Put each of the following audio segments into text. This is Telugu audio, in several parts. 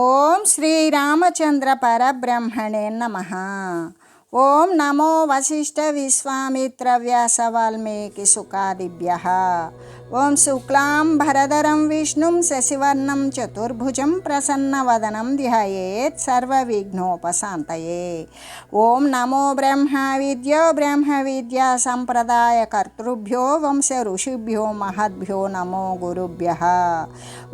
ఓం శ్రీరామచంద్ర పరబ్రహ్మణే నమః. ఓం నమో వశిష్ఠ విశ్వామిత్ర వ్యాస వాల్మీకి సుఖాదిభ్యః. ఓం శుక్లాం భరధరం విష్ణుం శశివర్ణం చతుర్భుజం ప్రసన్నవదనం ధ్యాయేత్ సర్వవిఘ్నోపశాంతయే. ఓం నమో బ్రహ్మ విద్యా సంప్రదాయ కర్తృభ్యో వంశ ఋషిభ్యో మహద్భ్యో నమో గురుభ్యః.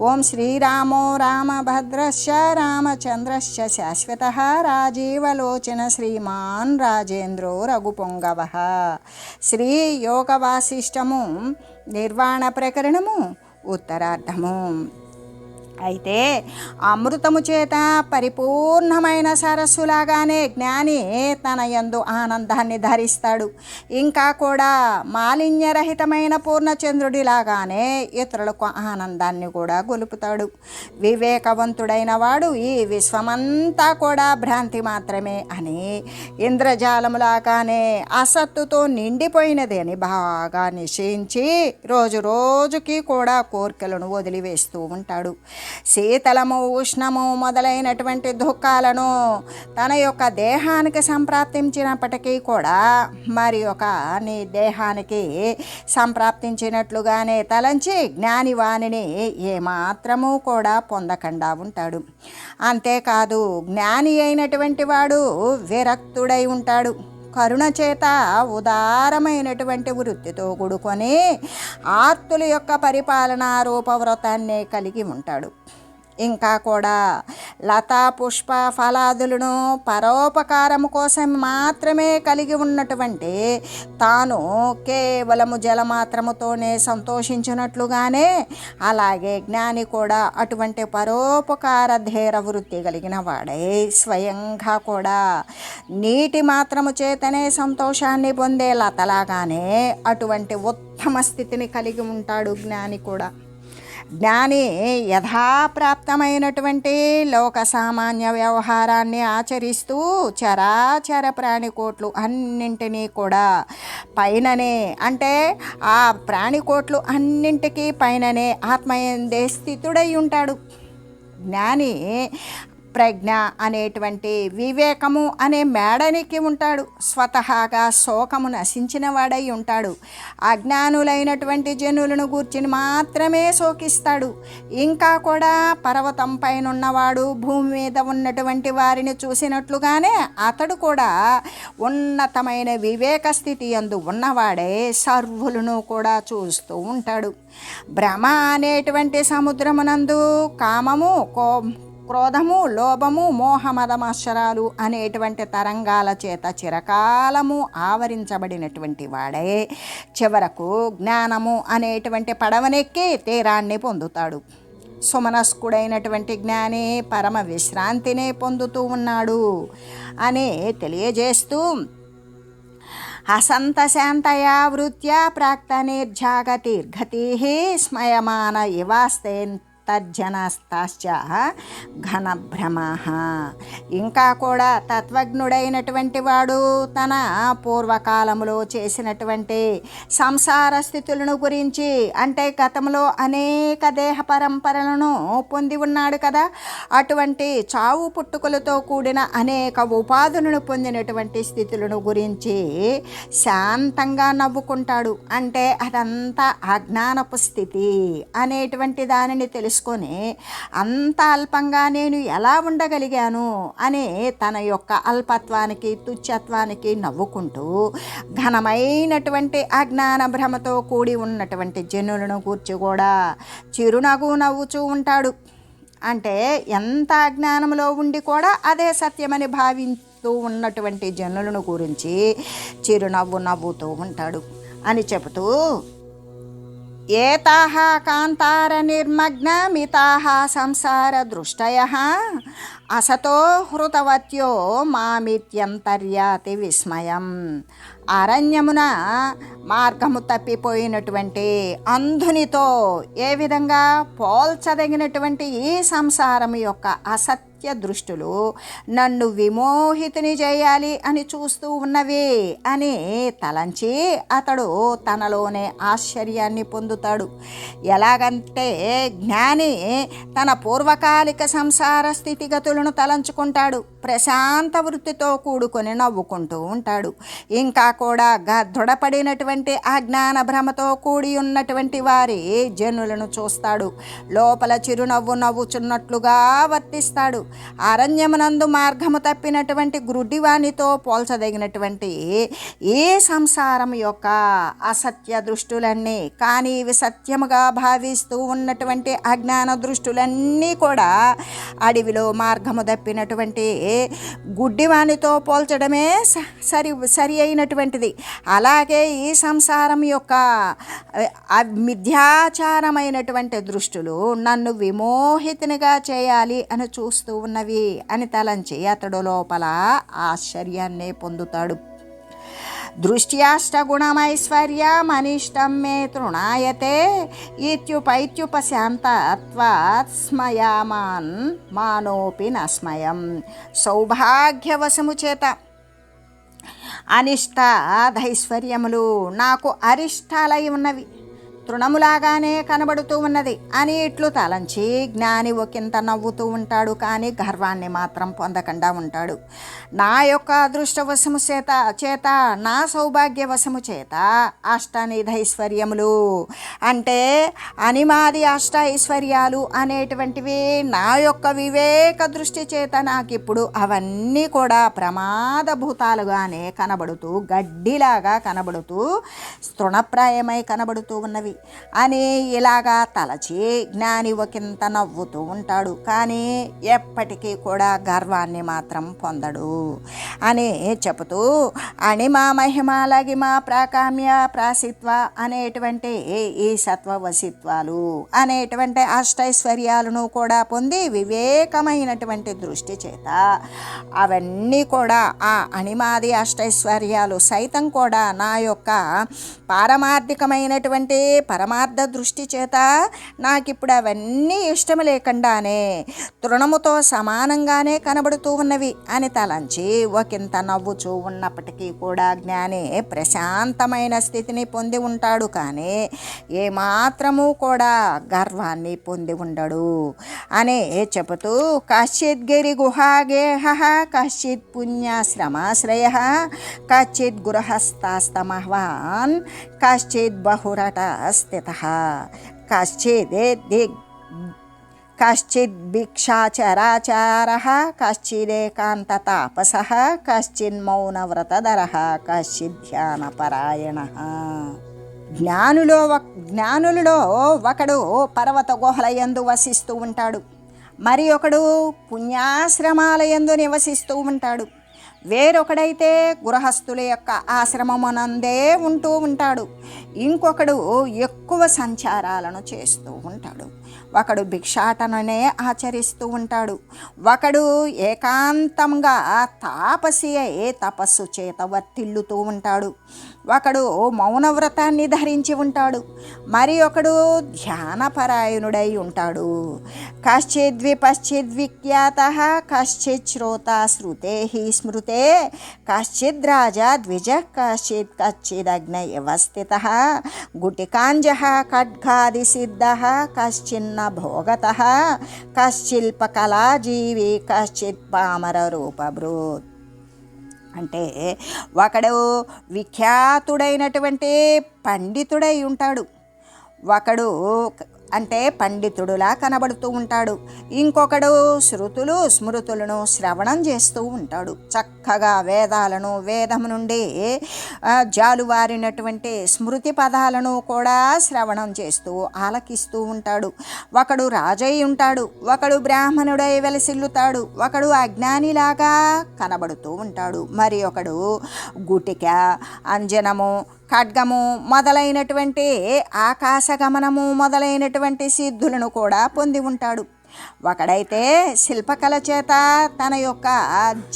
ఓం శ్రీరామో రామభద్రశ్చ రామచంద్రశ్చ శాశ్వతః రాజీవలోచన శ్రీమాన్ రాజేంద్రో రఘుపొంగవః. శ్రీ యోగ వాసిష్టము నిర్వాణ ప్రకరణము ఉత్తరార్ధము. అయితే అమృతము చేత పరిపూర్ణమైన సరస్సులాగానే జ్ఞాని తన యందు ఆనందాన్ని ధరిస్తాడు. ఇంకా కూడా మాలిన్యరహితమైన పూర్ణచంద్రుడిలాగానే ఇతరులకు ఆనందాన్ని కూడా గొలుపుతాడు. వివేకవంతుడైన వాడు ఈ విశ్వమంతా కూడా భ్రాంతి మాత్రమే అని, ఇంద్రజాలములాగానే అసత్తుతో నిండిపోయినది అని బాగా నిశ్చయించి రోజు రోజుకి కూడా కోరికలను వదిలివేస్తూ ఉంటాడు. శీతలము, ఉష్ణము మొదలైనటువంటి దుఃఖాలను తన యొక్క దేహానికి సంప్రాప్తించినప్పటికీ కూడా మరి ఒక నీ దేహానికి సంప్రాప్తించినట్లుగానే తలంచి జ్ఞాని వానిని ఏమాత్రము కూడా పొందకుండా ఉంటాడు. అంతేకాదు జ్ఞాని అయినటువంటి వాడు విరక్తుడై ఉంటాడు. కరుణ చేత ఉదారమైనటువంటి వృత్తితో కూడుకొని ఆర్తుల యొక్క పరిపాలనా రూపవ్రతాన్ని కలిగి ఉంటాడు. ఇంకా కూడా లతా పుష్ప ఫలాదులను పరోపకారము కోసం మాత్రమే కలిగి ఉన్నటువంటి తాను కేవలము జలమాత్రముతోనే సంతోషించినట్లుగానే అలాగే జ్ఞాని కూడా అటువంటి పరోపకార ధీర వృత్తి కలిగిన వాడే స్వయంగా కూడా నీటి మాత్రము చేతనే సంతోషాన్ని పొందే లతలాగానే అటువంటి ఉత్తమ స్థితిని కలిగి ఉంటాడు జ్ఞాని కూడా. జ్ఞాని యథాప్రాప్తమైనటువంటి లోక సామాన్య వ్యవహారాన్ని ఆచరిస్తూ చరాచర ప్రాణికోట్లు అన్నింటినీ కూడా పైననే, అంటే ఆ ప్రాణికోట్లు అన్నింటికీ పైననే ఆత్మయందే స్థితుడై ఉంటాడు. జ్ఞాని ప్రజ్ఞ అనేటువంటి వివేకము అనే మేడనికి ఉంటాడు. స్వతహాగా శోకము నశించిన వాడై ఉంటాడు. అజ్ఞానులైనటువంటి జనులను గూర్చి మాత్రమే శోకిస్తాడు. ఇంకా కూడా పర్వతం పైన ఉన్నవాడు భూమి మీద ఉన్నటువంటి వారిని చూసినట్లుగానే అతడు కూడా ఉన్నతమైన వివేక స్థితి యందు ఉన్నవాడే సర్వులను కూడా చూస్తూ ఉంటాడు. భ్రమ అనేటువంటి సముద్రమునందు కామము, క్రోధము, లోభము, మోహమదమత్సరాలు అనేటువంటి తరంగాల చేత చిరకాలము ఆవరించబడినటువంటి వాడే చివరకు జ్ఞానము అనేటువంటి పడవనెక్కి తీరాన్ని పొందుతాడు. సుమనస్కుడైనటువంటి జ్ఞాని పరమ విశ్రాంతినే పొందుతూ ఉన్నాడు అని తెలియజేస్తూ అసంతశాంతయా వృత్యా ప్రాక్త నిర్జాగతిర్గతి స్మయమాన ఇవాస్తే తర్జనస్తాశ్చ ఘనభ్రమః. ఇంకా కూడా తత్వజ్ఞుడైనటువంటి వాడు తన పూర్వకాలములో చేసినటువంటి సంసార స్థితులను గురించి, అంటే గతంలో అనేక దేహ పరంపరలను పొంది ఉన్నాడు కదా, అటువంటి చావు పుట్టుకలతో కూడిన అనేక ఉపాధులను పొందినటువంటి స్థితులను గురించి శాంతంగా నవ్వుకుంటాడు. అంటే అదంతా అజ్ఞానపు స్థితి అనేటువంటి దానిని తెలుసుకొని అంత అల్పంగా నేను ఎలా ఉండగలిగాను అనే తన యొక్క అల్పత్వానికి, తుచ్చత్వానికి నవ్వుకుంటూ ఘనమైనటువంటి అజ్ఞాన భ్రమతో కూడి ఉన్నటువంటి జనులను కూర్చి కూడా చిరునవ్వు నవ్వుతూ ఉంటాడు. అంటే ఎంత అజ్ఞానంలో ఉండి కూడా అదే సత్యమని భావిస్తూ ఉన్నటువంటి జనులను గురించి చిరునవ్వు నవ్వుతూ ఉంటాడు అని చెబుతూ, ఏతాః కాంతార నిర్మగ్న మితాః సంసార దృష్టయః అసతో హృతవత్యో మామిత్యంతర్యాతి విస్మయం. అరణ్యమున మార్గము తప్పిపోయినటువంటి అంధునితో ఏ విధంగా పోల్చదగినటువంటి ఈ సంసారం యొక్క అసత్య అసత్య దృష్టులు నన్ను విమోహితుని చేయాలి అని చూస్తూ ఉన్నవి అని తలంచి అతడు తనలోనే ఆశ్చర్యాన్ని పొందుతాడు. ఎలాగంటే జ్ఞాని తన పూర్వకాలిక సంసార స్థితిగతులను తలంచుకుంటాడు, ప్రశాంత వృత్తితో కూడుకొని నవ్వుకుంటూ ఉంటాడు. ఇంకా కూడా దృఢపడినటువంటి అజ్ఞాన భ్రమతో కూడి ఉన్నటువంటి వారి జనులను చూస్తాడు. లోపల చిరునవ్వు నవ్వుచున్నట్లుగా వర్తిస్తాడు. అరణ్యమునందు మార్గము తప్పినటువంటి గ్రుడ్డివానితో పోల్చదగినటువంటి ఈ సంసారం యొక్క అసత్య దృష్టులన్నీ, కానీ ఇవి సత్యముగా భావిస్తూ ఉన్నటువంటి అజ్ఞాన దృష్టులన్నీ కూడా అడవిలో మార్గము తప్పినటువంటి గుడ్డివానితో పోల్చడమే సరి అయినటువంటిది. అలాగే ఈ సంసారం యొక్క మిథ్యాచారమైనటువంటి దృష్టులు నన్ను విమోహితునిగా చేయాలి అని చూస్తూ ఉన్నవి అని తలంచి అతడు లోపల ఆశ్చర్యాన్ని పొందుతాడు. దృష్ట్యాష్టగుణమైశ్వర్యమనిష్టం మే తృణాయతే ఇత్యుపైత్యుపశాంతత్వాత్ స్మయామాన్ మానోపి నస్మయం. సౌభాగ్యవశము చేత అనిష్టాధైశ్వర్యములు నాకు అరిష్టాలై ఉన్నవి, తృణములాగానే కనబడుతూ ఉన్నది అని ఇట్లు తలంచి జ్ఞాని ఒకంత నవ్వుతూ ఉంటాడు, కానీ గర్వాన్ని మాత్రం పొందకుండా ఉంటాడు. నా యొక్క అదృష్టవశము చేత నా సౌభాగ్యవశము చేత అష్టనిధైశ్వర్యములు అంటే అనిమాది అష్ట ఐశ్వర్యాలు అనేటువంటివి నా యొక్క వివేక దృష్టి చేత నాకిప్పుడు అవన్నీ కూడా ప్రమాదభూతాలుగానే కనబడుతూ, గడ్డిలాగా కనబడుతూ, తృణప్రాయమై కనబడుతూ ఉన్నవి అని ఇలాగా తలచి జ్ఞాని ఒకంత నవ్వుతూ ఉంటాడు, కానీ ఎప్పటికీ కూడా గర్వాన్ని మాత్రం పొందడు అని చెబుతూ అణిమా మహిమ లగిమ ప్రాకామ్య ప్రాసిత్వ అనేటువంటి ఈ సత్వవసిత్వాలు అనేటువంటి అష్టైశ్వర్యాలను కూడా పొంది వివేకమైనటువంటి దృష్టి చేత అవన్నీ కూడా ఆ అణిమాది అష్టైశ్వర్యాలు సైతం కూడా నా యొక్క పారమార్థికమైనటువంటి పరమార్థ దృష్టి చేత నాకిప్పుడు అవన్నీ ఇష్టం లేకుండానే తృణముతో సమానంగానే కనబడుతూ ఉన్నవి అని తలంచి ఒకంత నవ్వుచూ ఉన్నప్పటికీ కూడా జ్ఞాని ప్రశాంతమైన స్థితిని పొంది ఉంటాడు, కానీ ఏమాత్రము కూడా గర్వాన్ని పొంది ఉండడు అని చెబుతూ కశ్చిత్ గిరి గుహాగేహ కశ్చిత్ పుణ్యాశ్రమాశ్రయ కశ్చిత్ గృహస్థాస్తమహ్వాన్ కశ్చిత్ బహురట స్థితః కశ్చిద్ భిక్షాచరాచారః కశ్చిదేకాంతతాపసః కశ్చిన్మౌనవ్రతధరః కశ్చిద్ ధ్యానపరాయణః. జ్ఞానులలో ఒకడు పర్వత గుహల యందు వసిస్తూ ఉంటాడు, మరి ఒకడు పుణ్యాశ్రమాల యందు నివసిస్తూ ఉంటాడు, వేరొకడైతే గృహస్థుల యొక్క ఆశ్రమమునందే ఉంటూ ఉంటాడు, ఇంకొకడు ఎక్కువ సంచారాలను చేస్తూ ఉంటాడు, ఒకడు భిక్షాటననే ఆచరిస్తూ ఉంటాడు, ఒకడు ఏకాంతంగా తాపసి అయి తపస్సు చేత వర్తిల్లుతూ ఉంటాడు, ఒకడు మౌనవ్రతాన్ని ధరించి ఉంటాడు, మరి ఒకడు ధ్యానపరాయణుడై ఉంటాడు. కశ్చిద్విపశ్చిద్విఖ్యాతః కశ్చిత్ శ్రోతా శ్రుతే స్మృతే కశ్చిద్ రాజా ద్విజః కశ్చిదగ్నయవ స్థితః గుటికాంజః ఖడ్గాదిసిద్ధః కశ్చిన్న భోగతః కశ్చిల్పకళాజీవి కశ్చిత్ పామర రూపభృత్. అంటే ఒకడు విఖ్యాతుడైనటువంటి పండితుడై ఉంటాడు, ఒకడు అంటే పండితుడులా కనబడుతూ ఉంటాడు, ఇంకొకడు శృతులు స్మృతులను శ్రవణం చేస్తూ ఉంటాడు, చక్కగా వేదము నుండి జాలువారినటువంటి స్మృతి పదాలను కూడా శ్రవణం చేస్తూ ఆలకిస్తూ ఉంటాడు. ఒకడు రాజై ఉంటాడు, ఒకడు బ్రాహ్మణుడై వెలసిల్లుతాడు, ఒకడు అజ్ఞానిలాగా కనబడుతూ ఉంటాడు, మరి ఒకడు గుటిక అంజనము ఖడ్గము మొదలైనటువంటి ఆకాశగమనము మొదలైనటువంటి సిద్ధులను కూడా పొంది ఉంటాడు. ఒకడైతే శిల్పకళ చేత తన యొక్క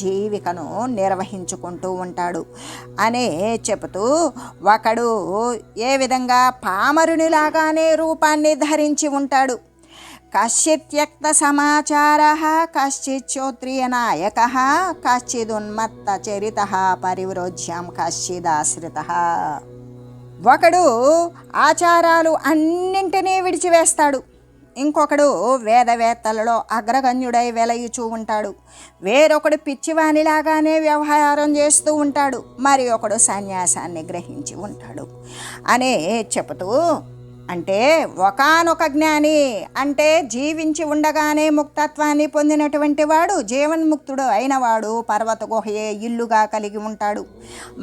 జీవికను నిర్వహించుకుంటూ ఉంటాడు అని చెబుతూ, ఒకడు ఏ విధంగా పామరునిలాగానే రూపాన్ని ధరించి ఉంటాడు, కశ్చిత్యక్త సమాచార కశ్చిత్ శ్రోత్రియనాయక కశ్చిదున్మత్త చరిత పరివ్రోజ్యం కశ్చిదాశ్రిత. ఒకడు ఆచారాలు అన్నింటినీ విడిచివేస్తాడు, ఇంకొకడు వేదవేత్తలలో అగ్రగణ్యుడై వెలయుచూ ఉంటాడు, వేరొకడు పిచ్చివానిలాగానే వ్యవహారం చేస్తూ ఉంటాడు, మరి ఒకడు సన్యాసాన్ని గ్రహించి ఉంటాడు అనే చెబుతూ, అంటే ఒకానొక జ్ఞాని అంటే జీవించి ఉండగానే ముక్తత్వాన్ని పొందినటువంటి వాడు, జీవన్ముక్తుడు అయినవాడు పర్వత గుహయే ఇల్లుగా కలిగి ఉంటాడు.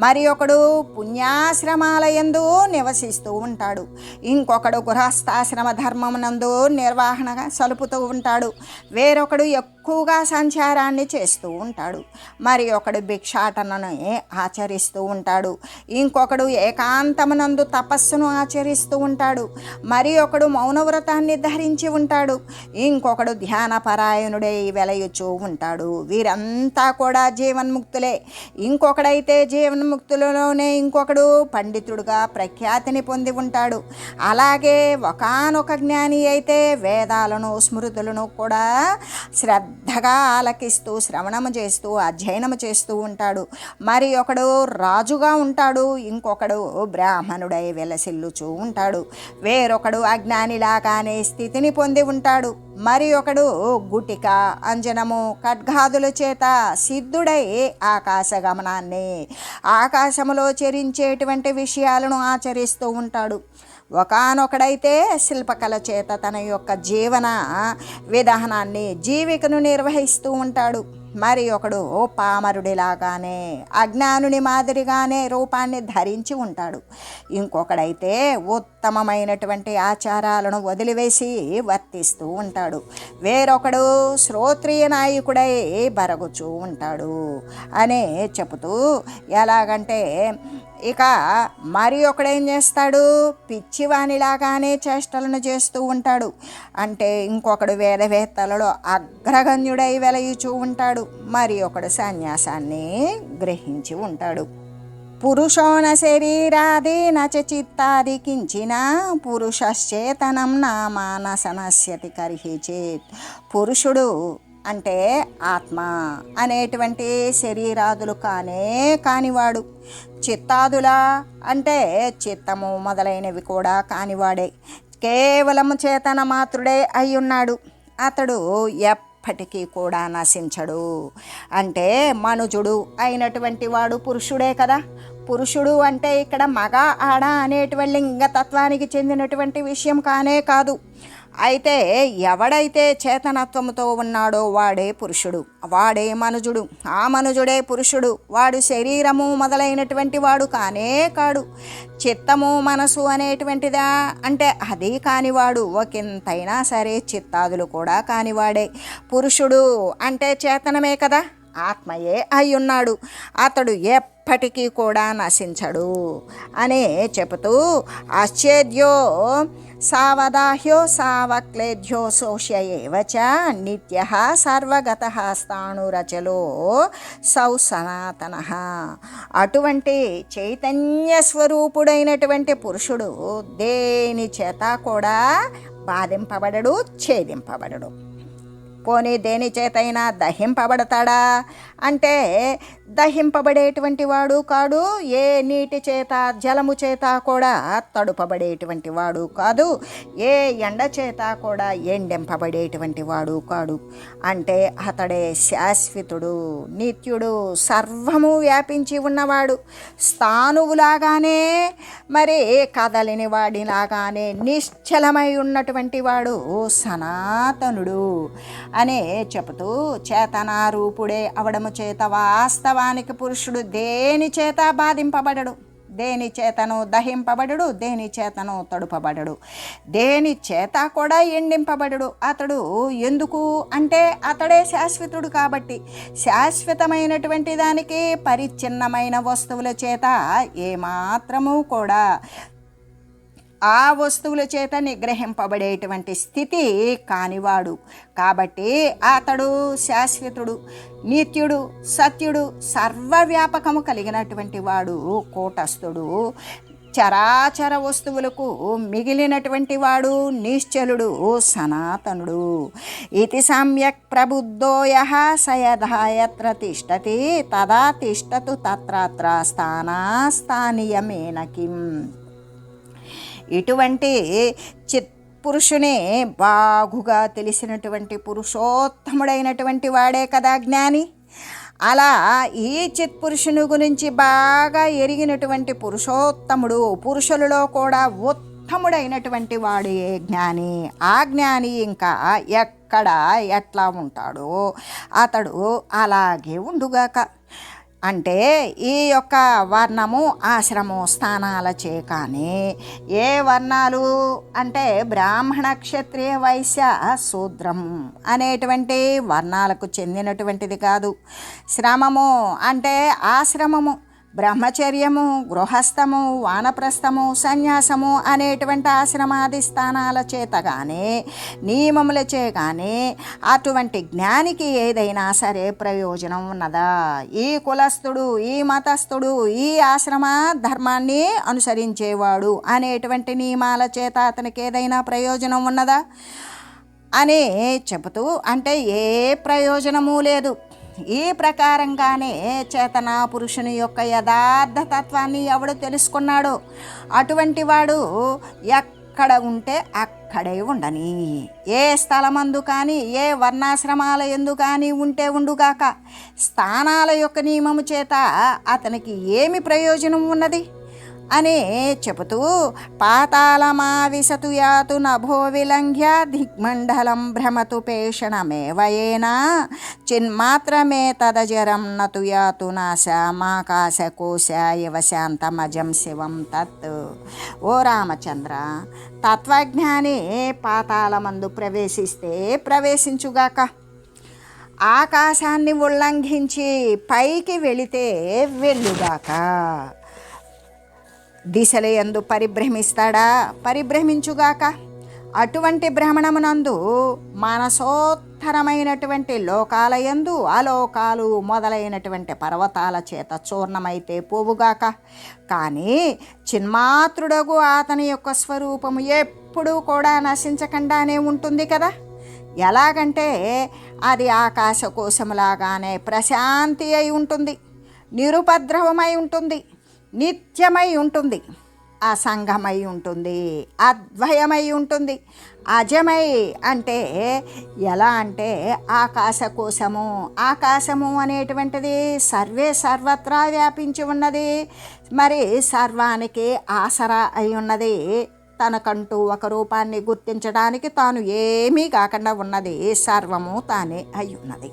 మరి ఒకడు పుణ్యాశ్రమాల యందు నివసిస్తూ ఉంటాడు, ఇంకొకడు గృహస్థాశ్రమ ధర్మమునందు నిర్వహణగా సలుపుతూ ఉంటాడు, వేరొకడు ఎక్కువగా సంచారాన్ని చేస్తూ ఉంటాడు, మరి ఒకడు భిక్షాటనను ఆచరిస్తూ ఉంటాడు, ఇంకొకడు ఏకాంతమునందు తపస్సును ఆచరిస్తూ ఉంటాడు, మరి ఒకడు మౌనవ్రతాన్ని ధరించి ఉంటాడు, ఇంకొకడు ధ్యానపరాయణుడై వెలయుచూ ఉంటాడు. వీరంతా కూడా జీవన్ముక్తులే. ఇంకొకడైతే జీవన్ముక్తులలోనే ఇంకొకడు పండితుడుగా ప్రఖ్యాతిని పొంది ఉంటాడు. అలాగే ఒకానొక జ్ఞాని అయితే వేదాలను స్మృతులను కూడా శ్రద్ధగా ఆలకిస్తూ శ్రవణము చేస్తూ అధ్యయనము చేస్తూ ఉంటాడు. మరి ఒకడు రాజుగా ఉంటాడు, ఇంకొకడు బ్రాహ్మణుడై వెలసిల్లుచూ ఉంటాడు, వేరొకడు అజ్ఞానిలాగానే స్థితిని పొంది ఉంటాడు, మరి ఒకడు గుటిక అంజనము ఖడ్గాదుల చేత సిద్ధుడై ఆకాశగమనాన్ని ఆకాశములో చరించేటువంటి విషయాలను ఆచరిస్తూ ఉంటాడు. ఒకానొకడైతే శిల్పకళ చేత తన యొక్క జీవన విధానాన్ని జీవికను నిర్వహిస్తూ ఉంటాడు, మరి ఒకడు పామరుడిలాగానే అజ్ఞానుని మాదిరిగానే రూపాన్ని ధరించి ఉంటాడు, ఇంకొకడైతే ఉత్తమమైనటువంటి ఆచారాలను వదిలివేసి వర్తిస్తూ ఉంటాడు, వేరొకడు శ్రోత్రియ నాయకుడై బరగుచూ ఉంటాడు అనే చెబుతూ, ఎలాగంటే ఇక మరి ఒకడేం చేస్తాడు, పిచ్చివానిలాగానే చేష్టలను చేస్తూ ఉంటాడు, అంటే ఇంకొకడు వేదవేత్తలలో అగ్రగణ్యుడై వెలయుచూ ఉంటాడు, మరి ఒకడు సన్యాసాన్ని గ్రహించి ఉంటాడు. పురుషోన శరీరాది నచ చిత్తాది కించిన పురుషశ్చేతనం నా మానసనస్యతి కర్హి చేత్. పురుషుడు అంటే ఆత్మ అనేటువంటి శరీరాదులు కానివాడు, చిత్తాదులా అంటే చిత్తము మొదలైనవి కూడా కానివాడే, కేవలము చేతన మాత్రుడే అయ్యున్నాడు. అతడు ఎప్పటికీ కూడా నశించడు. అంటే మనుజుడు అయినటువంటి వాడు పురుషుడే కదా. పురుషుడు అంటే ఇక్కడ మగ ఆడ అనేటువంటి లింగతత్వానికి చెందినటువంటి విషయం కాదు. అయితే ఎవడైతే చేతనత్వముతో ఉన్నాడో వాడే పురుషుడు, వాడే మనుజుడు, ఆ మనుజుడే పురుషుడు. వాడు శరీరము మొదలైనటువంటి వాడు కాడు. చిత్తము మనసు అనేటువంటిదా అంటే అది కానివాడు, ఒకంతైనా సరే చిత్తాదులు కూడా కానివాడే. పురుషుడు అంటే చేతనమే కదా, ఆత్మయే అయ్యున్నాడు. అతడు ఎప్పటికీ కూడా నశించడు అనే చెబుతూ, ఆశ్చేద్యో సావదాహ్యో సావక్లేధ్యో శోష్య ఏవ చ నిత్యః సర్వగతః స్థాణురచలో సౌ సనాతనః. అటువంటి చైతన్య స్వరూపుడైనటువంటి పురుషుడు దేని చేత కూడా బాధింపబడడు, ఛేదింపబడడు. పోనీ దేని చేతైనా దహింపబడతాడా అంటే దహింపబడేటువంటి వాడు కాడు, ఏ నీటి చేత జలము చేత కూడా తడుపబడేటువంటి వాడు కాదు, ఏ ఎండ చేత కూడా ఎండెంపబడేటువంటి వాడు కాడు. అంటే అతడే శాశ్వతుడు, నిత్యుడు, సర్వము వ్యాపించి ఉన్నవాడు, స్థాణువులాగానే మరి కదలిని వాడిలాగానే నిశ్చలమై ఉన్నటువంటి వాడు సనాతనుడు అనే చెబుతూ, చేతనారూపుడే అవడము చేత వాస్తవానికి పురుషుడు దేని చేత బాధింపబడడు, దేని చేతను దహింపబడడు, దేని చేతను తడుపబడడు, దేని చేత కూడా ఎండింపబడడు. అతడు ఎందుకు అంటే అతడే శాశ్వతుడు కాబట్టి. శాశ్వతమైనటువంటి దానికి పరిచ్ఛిన్నమైన వస్తువుల చేత ఏమాత్రము కూడా ఆ వస్తువుల చేత నిగ్రహింపబడేటువంటి స్థితి కానివాడు కాబట్టి అతడు శాశ్వతుడు, నిత్యుడు, సత్యుడు, సర్వవ్యాపకము కలిగినటువంటి వాడు, కూటస్థుడు, చరాచర వస్తువులకు మిగిలినటువంటి వాడు నిశ్చలుడు సనాతనుడు. ఇది సమ్యక్ ప్రబుద్ధో యః స యథా యత్ర తిష్టతి తదా తిష్టతు తత్రత్ర స్థానాస్థానీయమేన కిం. ఇటువంటి చిత్పురుషునే బాగుగా తెలిసినటువంటి పురుషోత్తముడైనటువంటి వాడే కదా జ్ఞాని. అలా ఈ చిత్పురుషుని గురించి బాగా ఎరిగినటువంటి పురుషోత్తముడు, పురుషులలో కూడా ఉత్తముడైనటువంటి వాడే జ్ఞాని. ఆ జ్ఞాని ఇంకా ఎక్కడ ఎట్లా ఉంటాడో అతడు అలాగే ఉండుగాక. అంటే ఈ యొక్క వర్ణము ఆశ్రమం స్థానాలచే కానీ ఏ వర్ణాలు అంటే బ్రాహ్మణ క్షత్రియ వైశ్య శూద్రం అనేటువంటి వర్ణాలకు చెందినటువంటిది కాదు. శ్రమము అంటే ఆశ్రమము, బ్రహ్మచర్యము, గృహస్థము, వానప్రస్థము, సన్యాసము అనేటువంటి ఆశ్రమాది స్థానాల చేత కానీ నియమములచే కానీ అటువంటి జ్ఞానికి ఏదైనా సరే ప్రయోజనం ఉన్నదా? ఈ కులస్థుడు, ఈ మతస్థుడు, ఈ ఆశ్రమ ధర్మాన్ని అనుసరించేవాడు అనేటువంటి నియమాల చేత అతనికి ఏదైనా ప్రయోజనం ఉన్నదా అని చెబుతూ, అంటే ఏ ప్రయోజనము లేదు. ఈ ప్రకారంగానే చేతనా పురుషుని యొక్క యథార్థ తత్వాన్ని ఎవడు తెలుసుకున్నాడో అటువంటి వాడు ఎక్కడ ఉంటే అక్కడే ఉండని, ఏ స్థలమందు కానీ ఏ వర్ణాశ్రమాల యందు కానీ ఉంటే ఉండుగాక. స్థానాల యొక్క నియమము చేత అతనికి ఏమి ప్రయోజనం ఉన్నది అని చెబుతూ, పాతాళమా విశతు యాతు నభో విలంఘ్య దిగ్మండలం భ్రమతు పేషణమేవయేనా చిన్మాత్రమే తదజరం నతు యాతు నాశమాకాశ కోశ ఇవ శాంతమజం శివం తత్. ఓ రామచంద్ర, తత్వజ్ఞాని పాతాళమందు ప్రవేశిస్తే ప్రవేశించుగాక, ఆకాశాన్ని ఉల్లంఘించి పైకి వెళితే వెళ్ళుగాక, దిశలయందు పరిభ్రమిస్తాడా పరిభ్రమించుగాక. అటువంటి భ్రమణమునందు మనసోత్తరమైనటువంటి లోకాలయందు అలోకాలు మొదలైనటువంటి పర్వతాల చేత చూర్ణమైతే పోవుగాక. కానీ చిన్మాత్రుడగు అతని యొక్క స్వరూపము ఎప్పుడూ కూడా నశించకుండానే ఉంటుంది కదా. ఎలాగంటే అది ఆకాశ కోశములాగానే ప్రశాంతి అయి ఉంటుంది, నిరుపద్రవమై ఉంటుంది, నిత్యమై ఉంటుంది, అసంగమై ఉంటుంది, అద్వయమై ఉంటుంది, అజమై. అంటే ఎలా అంటే ఆకాశము అనేటువంటిది సర్వత్రా వ్యాపించి ఉన్నది, మరి సర్వానికి ఆసరా అయి ఉన్నది. తనకంటూ ఒక రూపాన్ని గుర్తించడానికి తాను ఏమీ కాకుండా ఉన్నది, సర్వము తానే అయి ఉన్నది.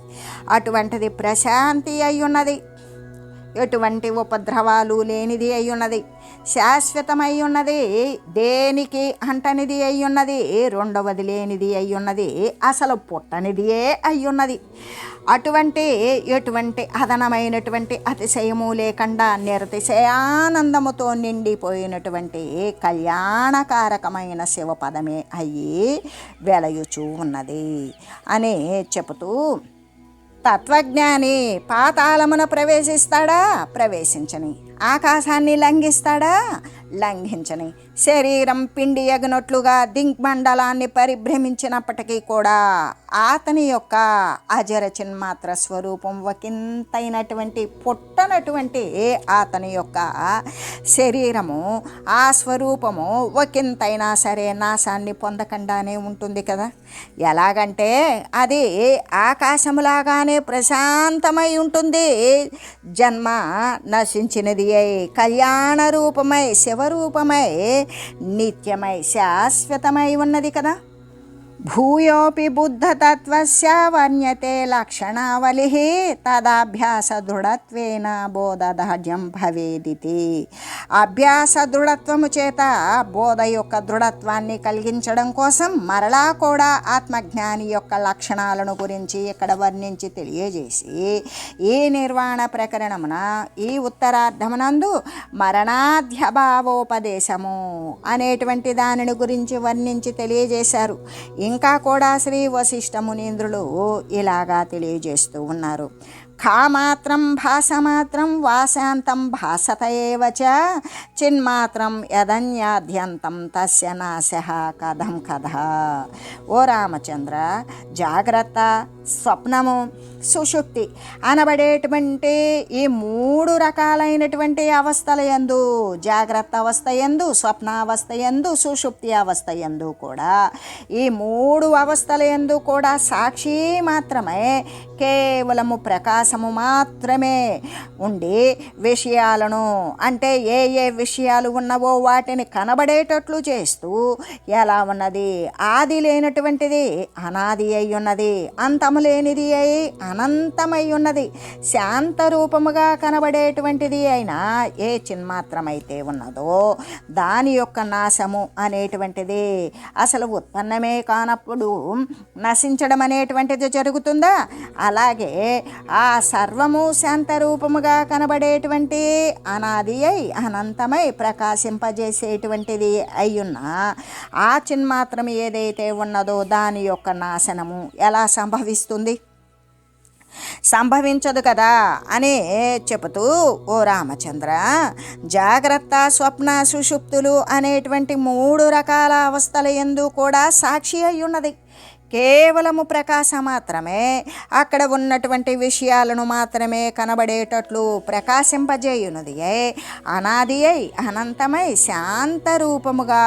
అటువంటిది ప్రశాంతి అయి ఉన్నది, ఎటువంటి ఉపద్రవాలు లేనిది అయ్యున్నది, శాశ్వతమై ఉన్నది, దేనికి అంటనిది అయ్యున్నది, రెండవది లేనిది అయ్యున్నది, అసలు పుట్టనిదియే అయ్యున్నది. ఎటువంటి అదనమైనటువంటి అతిశయము లేకుండా నిరతిశయానందముతో నిండిపోయినటువంటి కళ్యాణకారకమైన శివపదమే అయ్యి వెలయుచూ ఉన్నది అని చెబుతూ, తత్వజ్ఞాని పాతాళమున ప్రవేశిస్తాడా ప్రవేశించని, ఆకాశాన్ని లంఘిస్తాడా లంఘించని, శరీరం పిండి ఎగనట్లుగా దిగ్మండలాన్ని పరిభ్రమించినప్పటికీ కూడా అతని యొక్క అజర చిన్మాత్ర స్వరూపం ఒకంతైనటువంటి పుట్టనటువంటి అతని యొక్క శరీరము, ఆ స్వరూపము ఒకంతైనా సరే నాశాన్ని పొందకుండానే ఉంటుంది కదా. ఎలాగంటే అది ఆకాశములాగానే ప్రశాంతమై ఉంటుంది, జన్మ నశించినది అయి కళ్యాణ రూపమై శివరూపమై నిత్యమై శాశ్వతమై ఉన్నది కదా. భూయోపి బుద్ధతత్వస్య వర్ణ్యతే లక్షణావళి తదాభ్యాస దృఢత్వేన బోధదాఢ్యం భవేదితి. అభ్యాస దృఢత్వము చేత బోధ యొక్క దృఢత్వాన్ని కలిగించడం కోసం మరలా కూడా ఆత్మజ్ఞాని యొక్క లక్షణాలను గురించి ఇక్కడ వర్ణించి తెలియజేసి ఈ నిర్వాణ ప్రకరణమున ఈ ఉత్తరార్ధమునందు మరణాధ్యభావోపదేశము అనేటువంటి దానిని గురించి వర్ణించి తెలియజేశారు. ఇంకా కూడా శ్రీ వశిష్ఠ మునీంద్రులు ఇలాగా తెలియజేస్తూ ఉన్నారు. ఖామాత్రం భాసమాత్రం వాశాంతం భాసత ఏవ చ చిన్మాత్రం యదన్యాద్యంతం తస్య నాశః కథం కథ. ఓ రామచంద్ర, జాగ్రత్త, స్వప్నము, సుషుప్తి అనబడేటువంటి ఈ 3 రకాలైనటువంటి అవస్థల యందు, జాగ్రత్త అవస్థ యందు, స్వప్నావస్థ యందు, సుషుప్తి అవస్థ యందు కూడా, ఈ 3 అవస్థల యందు కూడా సాక్షి మాత్రమే, కేవలము ప్రకాశము మాత్రమే ఉండి విషయాలను, అంటే ఏ ఏ విషయాలు ఉన్నవో వాటిని కనబడేటట్లు చేస్తూ, ఎలా ఉన్నది ఆది లేనటువంటిది అనాది అయి ఉన్నది, అంతము లేనిది అయి అనంతమై ఉన్నది, శాంత రూపముగా కనబడేటువంటిది అయినా ఏ చిన్మాత్రమైతే ఉన్నదో దాని యొక్క నాశము అనేటువంటిది అసలు ఉత్పన్నమే కానప్పుడు నశించడం అనేటువంటిది జరుగుతుందా? అలాగే ఆ సర్వము శాంత రూపముగా కనబడేటువంటి అనాది అయి అనంతమై ప్రకాశింపజేసేటువంటిది అయ్యున్న ఆ చిన్మాత్రం ఏదైతే ఉన్నదో దాని యొక్క నాశనము ఎలా సంభవిస్తుంది? సంభవించదు కదా అని చెబుతూ, ఓ రామచంద్ర, జాగ్రత్త, స్వప్న, సుషుప్తులు అనేటువంటి 3 రకాల అవస్థల యందు కూడా సాక్షి అయి ఉన్నది. కేవలము ప్రకాశం మాత్రమే, అక్కడ ఉన్నటువంటి విషయాలను మాత్రమే కనబడేటట్లు ప్రకాశింపజేయున్నది అనాది అయి అనంతమై శాంత రూపముగా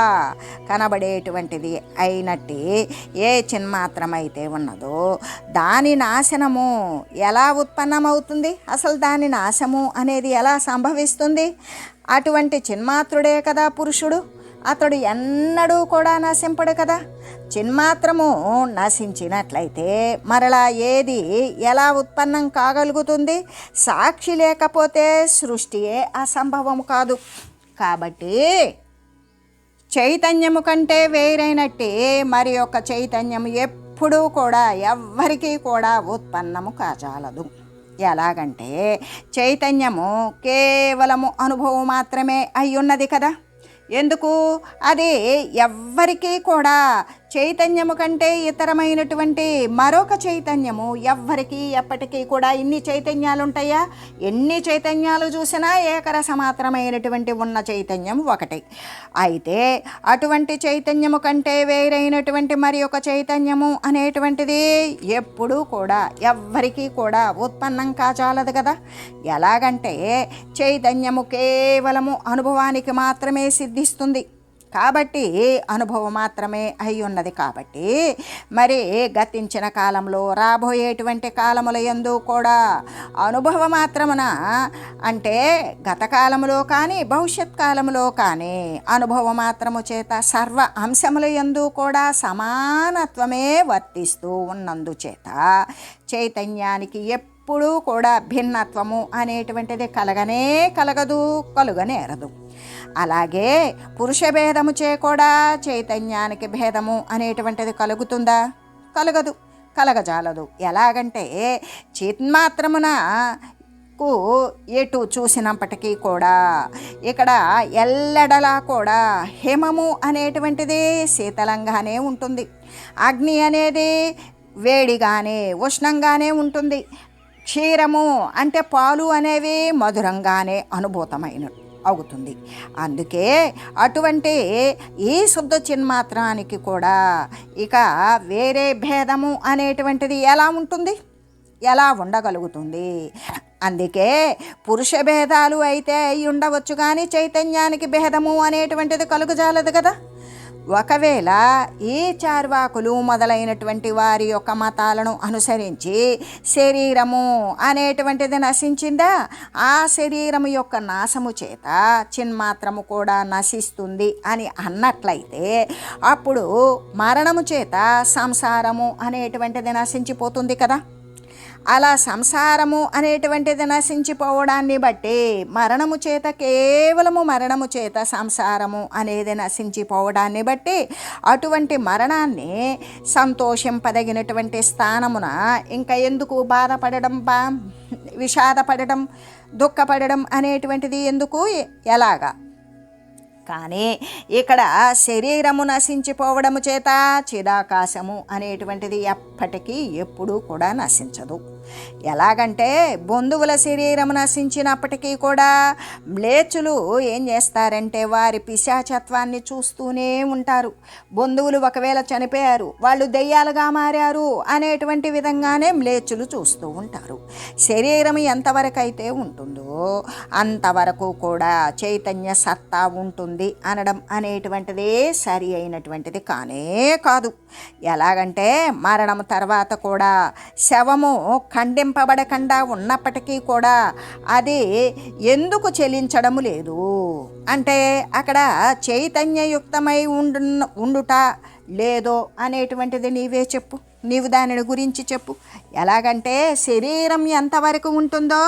కనబడేటువంటిది అయినట్టి ఏ చిన్మాత్రమైతే ఉన్నదో దాని నాశనము ఎలా ఉత్పన్నమవుతుంది? అసలు దాని నాశము అనేది ఎలా సంభవిస్తుంది? అటువంటి చిన్మాత్రుడే కదా పురుషుడు, అతడు ఎన్నడూ కూడా నశింపడు కదా. చిన్మాత్రము నశించినట్లయితే మరలా ఏది ఎలా ఉత్పన్నం కాగలుగుతుంది? సాక్షి లేకపోతే సృష్టియే అసంభవము కాదు. కాబట్టి చైతన్యము కంటే వేరైనట్టే మరి యొక్క చైతన్యం ఎప్పుడూ కూడా ఎవ్వరికీ కూడా ఉత్పన్నము కాజాలదు. ఎలాగంటే చైతన్యము కేవలము అనుభవం మాత్రమే అయ్యున్నది కదా. ఎందుకు? అది ఎవ్వరికీ కూడా చైతన్యము కంటే ఇతరమైనటువంటి మరొక చైతన్యము ఎవ్వరికీ ఎప్పటికీ కూడా ఇన్ని చైతన్యాలు ఉంటాయా? ఎన్ని చైతన్యాలు చూసినా ఏకరసమాత్రమైనటువంటి ఉన్న చైతన్యం ఒకటి. అయితే అటువంటి చైతన్యము కంటే వేరైనటువంటి మరి ఒక చైతన్యము అనేటువంటిది ఎప్పుడూ కూడా ఎవ్వరికీ కూడా ఉత్పన్నం కాచాలదు కదా. ఎలాగంటే చైతన్యము కేవలము అనుభవానికి మాత్రమే సిద్ధిస్తుంది కాబట్టి, అనుభవం మాత్రమే అయి ఉన్నది కాబట్టి, మరి గతించిన కాలంలో రాబోయేటువంటి కాలముల యందు కూడా అనుభవ మాత్రమున, అంటే గతకాలములో కానీ భవిష్యత్ కాలములో కానీ అనుభవ మాత్రము చేత సర్వ అంశముల యందు కూడా సమానత్వమే వర్తిస్తూ ఉన్నందుచేత చైతన్యానికి ఎప్పుడూ కూడా భిన్నత్వము అనేటువంటిది కలగదు, కలుగనేరదు. అలాగే పురుష భేదము చే కూడా చైతన్యానికి భేదము అనేటువంటిది కలుగుతుందా? కలగదు, కలగజాలదు. ఎలాగంటే చిన్మాత్రమున ఎటు చూసినప్పటికీ కూడా ఇక్కడ ఎల్లడలా కూడా హిమము అనేటువంటిది శీతలంగానే ఉంటుంది, అగ్ని అనేది వేడిగానే ఉష్ణంగానే ఉంటుంది, క్షీరము అంటే పాలు అనేవి మధురంగానే అనుభూతమైనట్టు అవుతుంది. అందుకే అటువంటి ఈ శుద్ధ చిన్మాత్రానికి కూడా ఇక వేరే భేదము అనేటువంటిది ఎలా ఉంటుంది? ఎలా ఉండగలుగుతుంది? అందుకే పురుష భేదాలు అయితే అయి ఉండవచ్చు కానీ చైతన్యానికి భేదము అనేటువంటిది కలుగజాలదు కదా. ఒకవేళ ఈ చార్వాకులు మొదలైనటువంటి వారి యొక్క మతాలను అనుసరించి శరీరము అనేటువంటిది నశించిందా? ఆ శరీరము యొక్క నాశము చేత చిన్మాత్రము కూడా నశిస్తుంది అని అన్నట్లయితే అప్పుడు మరణము చేత సంసారము అనేటువంటిది నశించిపోతుంది కదా. అలా సంసారము అనేటువంటిది నశించిపోవడాన్ని బట్టి మరణము చేత, కేవలము మరణము చేత సంసారము అనేది నశించిపోవడాన్ని బట్టి అటువంటి మరణాన్ని సంతోషింపదగినటువంటి స్థానమున ఇంకా ఎందుకు బాధపడడం, విషాదపడడం, దుఃఖపడడం అనేటువంటిది ఎందుకు? ఎలాగా? కానీ ఇక్కడ శరీరము నశించిపోవడము చేత చిదాకాశము అనేటువంటిది ఎప్పటికీ ఎప్పుడూ కూడా నశించదు. ఎలాగంటే బంధువుల శరీరము నశించినప్పటికీ కూడా మ్లేచ్చులు ఏం చేస్తారంటే వారి పిశాచత్వాన్ని చూస్తూనే ఉంటారు. బంధువులు ఒకవేళ చనిపోయారు, వాళ్ళు దెయ్యాలుగా మారారు అనేటువంటి విధంగానే మ్లేచ్చులు చూస్తూ ఉంటారు. శరీరం ఎంతవరకు అయితే ఉంటుందో అంతవరకు కూడా చైతన్య సత్తా ఉంటుంది అనడం అనేటువంటిదే సరి అయినటువంటిది కానే కాదు. ఎలాగంటే మరణం తర్వాత కూడా శవము ఖండింపబడకుండా ఉన్నప్పటికీ కూడా అది ఎందుకు చెలించడం లేదు అంటే అక్కడ చైతన్యయుక్తమై ఉండుట లేదో అనేటువంటిది నీవే చెప్పు, నీవు దానిని గురించి చెప్పు. ఎలాగంటే శరీరం ఎంతవరకు ఉంటుందో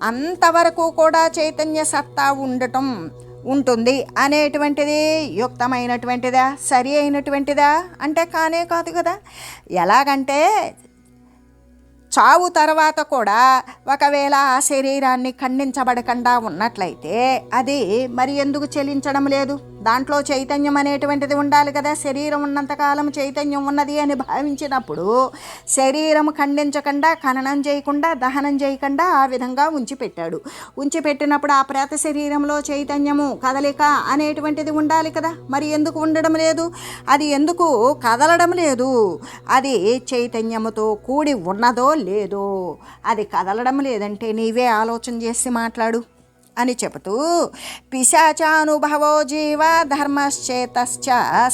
అంతవరకు కూడా చైతన్య సత్తా ఉండటం ఉంటుంది అనేటువంటిది యుక్తమైనటువంటిదా, సరి అయినటువంటిదా అంటే కానే కాదు కదా. ఎలాగంటే చావు తర్వాత కూడా ఒకవేళ ఆ శరీరాన్ని ఖండించబడకుండా ఉన్నట్లయితే అది మరి ఎందుకు చెలించడం లేదు? దాంట్లో చైతన్యం అనేటువంటిది ఉండాలి కదా. శరీరం ఉన్నంతకాలం చైతన్యం ఉన్నది అని భావించినప్పుడు శరీరం ఖండించకుండా, ఖననం చేయకుండా, దహనం చేయకుండా ఆ విధంగా ఉంచిపెట్టినప్పుడు ఆ ప్రేత శరీరంలో చైతన్యము, కదలిక అనేటువంటిది ఉండాలి కదా. మరి ఎందుకు ఉండడం లేదు? అది ఎందుకు కదలడం లేదు? అది చైతన్యముతో కూడి ఉన్నదో లేదో, అది కదలడం లేదంటే నీవే ఆలోచన చేసి మాట్లాడు అని చెబుతూ పిశాచానుభవో జీవ ధర్మశ్చేతశ్చ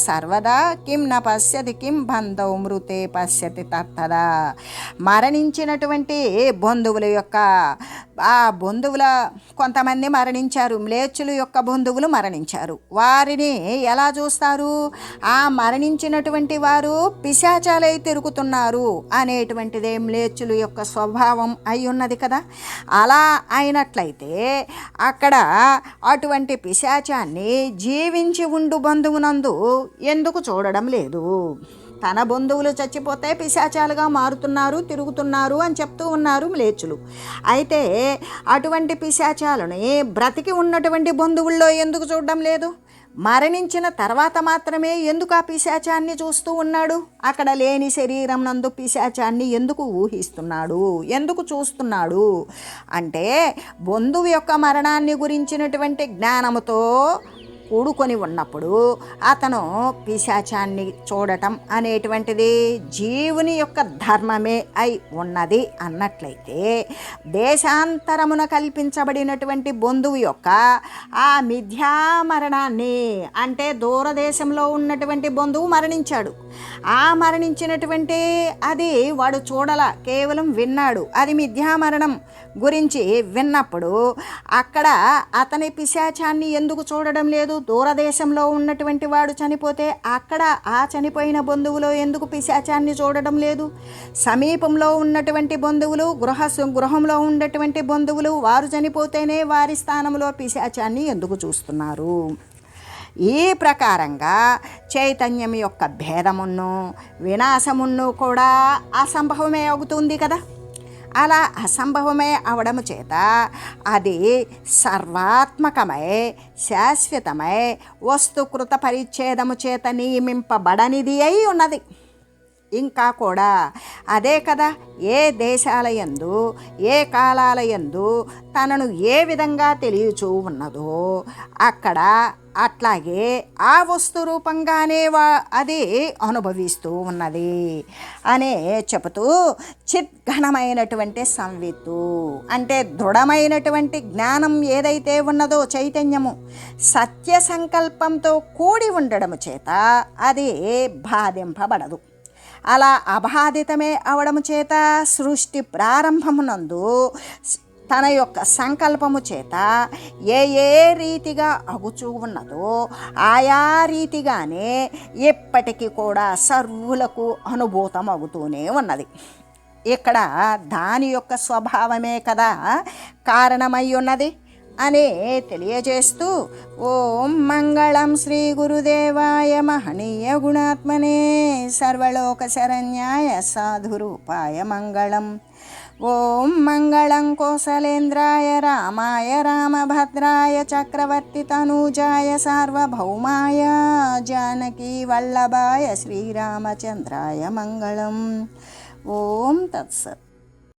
సర్వదా కిం న పశ్యతి కిం బంధౌ మృతే పశ్యతి తత్తదా. మరణించినటువంటి బంధువుల యొక్క కొంతమంది మరణించారు, మ్లేచ్చుల యొక్క బంధువులు మరణించారు. వారిని ఎలా చూస్తారు? ఆ మరణించినటువంటి వారు పిశాచాలై తిరుగుతున్నారు అనేటువంటిదే మ్లేచ్చుల యొక్క స్వభావం అయి ఉన్నది కదా. అలా అయినట్లయితే అక్కడ అటువంటి పిశాచాన్ని జీవించి ఉండు బంధువునందు ఎందుకు చూడడం లేదు? తన బంధువులు చచ్చిపోతే పిశాచాలుగా మారుతున్నారు, తిరుగుతున్నారు అని చెప్తూ ఉన్నారు మ్లేచ్చులు. అయితే అటువంటి పిశాచాలని బ్రతికి ఉన్నటువంటి బంధువుల్లో ఎందుకు చూడడం లేదు? మరణించిన తర్వాత మాత్రమే ఎందుకు ఆ పిశాచాన్ని చూస్తూ ఉన్నాడు? అక్కడ లేని శరీరం నందు పిశాచాన్ని ఎందుకు ఊహిస్తున్నాడు, ఎందుకు చూస్తున్నాడు అంటే బంధువు యొక్క మరణాన్ని గురించినటువంటి జ్ఞానముతో కూడుకొని ఉన్నప్పుడు అతను పిశాచాన్ని చూడటం అనేటువంటిది జీవుని యొక్క ధర్మమే అయి ఉన్నది అన్నట్లయితే దేశాంతరమున కల్పించబడినటువంటి బంధువు యొక్క ఆ మిథ్యా మరణాన్ని అంటే దూరదేశంలో ఉన్నటువంటి బంధువు మరణించాడు, ఆ మరణించినటువంటి అది వాడు చూడల, కేవలం విన్నాడు. అది మిథ్యా మరణం గురించి విన్నప్పుడు అక్కడ అతని పిశాచాన్ని ఎందుకు చూడడం లేదు? దూరదేశంలో ఉన్నటువంటి వాడు చనిపోతే అక్కడ ఆ చనిపోయిన బంధువులో ఎందుకు పిశాచాన్ని చూడడం లేదు? సమీపంలో ఉన్నటువంటి బంధువులు, గృహంలో ఉన్నటువంటి బంధువులు వారు చనిపోతేనే వారి స్థానంలో పిశాచాన్ని ఎందుకు చూస్తున్నారు? ఈ ప్రకారంగా చైతన్యం యొక్క భేదమును వినాశమును కూడా అసంభవమే అవుతుంది కదా. అలా అసంభవమే అవడము చేత అది సర్వాత్మకమై శాశ్వతమై వస్తుకృత పరిచ్ఛేదము చేత నియమింపబడనిది అయి ఉన్నది. ఇంకా కూడా అదే కదా ఏ దేశాలయందు ఏ కాలాలయందు తనను ఏ విధంగా తెలియచూ ఉన్నదో అక్కడ అట్లాగే ఆ వస్తు రూపంగానే అది అనుభవిస్తూ ఉన్నది అనే చెబుతూ చిద్ఘనమైనటువంటి సంవిత్తు అంటే దృఢమైనటువంటి జ్ఞానం ఏదైతే ఉన్నదో చైతన్యము సత్య సంకల్పంతో కూడి ఉండడము చేత అది బాధింపబడదు. అలా అబాధితమే అవడము చేత సృష్టి ప్రారంభమునందు తన యొక్క సంకల్పము చేత ఏ రీతిగా అగుచూ ఉన్నదో ఆయా రీతిగానే ఎప్పటికీ కూడా సర్వులకు అనుభూతం అవుతూనే ఉన్నది. ఇక్కడ దాని యొక్క స్వభావమే కదా కారణమై ఉన్నది అని తెలియజేస్తూ ఓం మంగళం శ్రీ గురుదేవాయ మహనీయ గుణాత్మనే సర్వలోక శరణ్యాయ సాధురూపాయ మంగళం. ఓం మంగళం కోసలేంద్రాయ రామాయ రామభద్రాయ చక్రవర్తి తనూజాయ సార్వభౌమాయ జానకీ వల్లభాయ శ్రీరామచంద్రాయ మంగళం. ఓం తత్సత్.